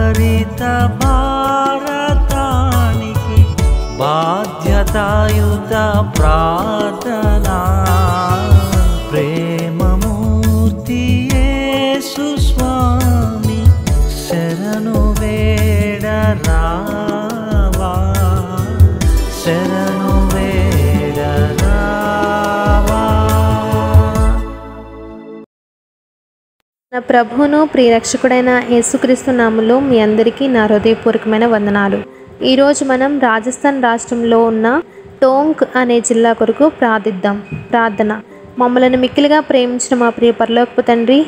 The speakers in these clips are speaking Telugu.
హరిత భారతానికి బాధ్యతాయుత ప్రార్థనా ప్రేమమూర్తి యేసు స్వామి శరణు వేడరావా శరణు వేడరావా. నా ప్రభువును ప్రియరక్షకుడైన యేసుక్రీస్తు నామములో మీ అందరికీ నా హృదయపూర్వకమైన వందనాలు. ఈరోజు మనం రాజస్థాన్ రాష్ట్రంలో ఉన్న టోంక్ అనే జిల్లా కొరకు ప్రార్థిద్దాం. ప్రార్థన. మమ్మలను మిక్కిలిగా ప్రేమించిన మా ప్రియ పరలోకపు తండ్రి,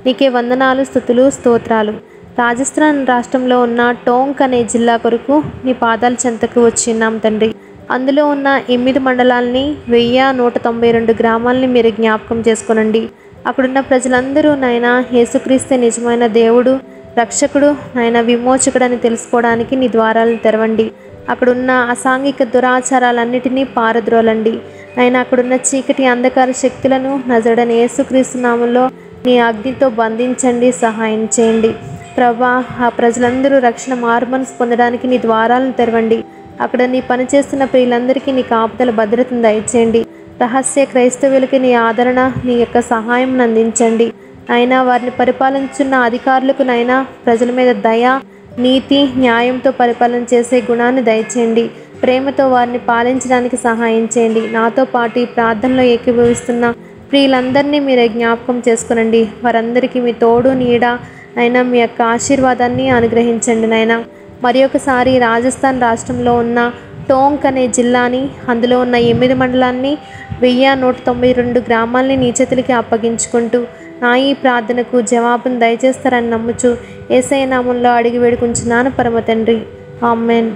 నీకే వందనాలు, స్తుతులు, స్తోత్రాలు. రాజస్థాన్ రాష్ట్రంలో ఉన్న టోంక్ అనే జిల్లా కొరకు నీ పాదాల చెంతకు వచ్చిన్నాం తండ్రి. అందులో ఉన్న 8 మండలాలని 1192 గ్రామాలని మీరు జ్ఞాపకం చేసుకోనండి. అక్కడున్న ప్రజలందరూ నాయన యేసుక్రీస్తే నిజమైన దేవుడు, రక్షకుడు, నాయన విమోచకుడు అని తెలుసుకోవడానికి నీ ద్వారాలను తెరవండి. అక్కడున్న అసాంఘిక దురాచారాలన్నిటినీ పారద్రోలండి. నాయన అక్కడున్న చీకటి అంధకార శక్తులను నజరుడైన యేసుక్రీస్తు నామములో నీ అగ్నితో బంధించండి, సహాయం చేయండి ప్రభా. ఆ ప్రజలందరూ రక్షణ మారుమనసు పొందడానికి నీ ద్వారాలను తెరవండి. అక్కడ నీ పనిచేస్తున్న ప్రియులందరికీ నీ కాపుదల భద్రతను దయచేయండి. రహస్య క్రైస్తవులకి నీ ఆదరణ, నీ యొక్క సహాయం అందించండి. అయినా వారిని పరిపాలించున్న అధికారులకు నైనా ప్రజల మీద దయ, నీతి, న్యాయంతో పరిపాలన చేసే గుణాన్ని దయచేయండి. ప్రేమతో వారిని పాలించడానికి సహాయం చేయండి. నాతో పాటు ఈ ప్రార్థనలో ఏకీభవిస్తున్న ప్రియులందరినీ మీరే జ్ఞాపకం చేసుకునండి. వారందరికీ మీ తోడు నీడ అయినా మీ యొక్క ఆశీర్వాదాన్ని అనుగ్రహించండి నాయన. మరి ఒకసారి రాజస్థాన్ రాష్ట్రంలో ఉన్న టోంక్ అనే జిల్లాని, అందులో ఉన్న 8 మండలాన్ని 1192 గ్రామాలని నీ చేతులకి అప్పగించుకుంటూ నా ఈ ప్రార్థనకు జవాబును దయచేస్తారని నమ్ముచు యేసయ్య నామములో అడిగి వేడుకుంటున్నాను పరమ తండ్రి. ఆమేన్.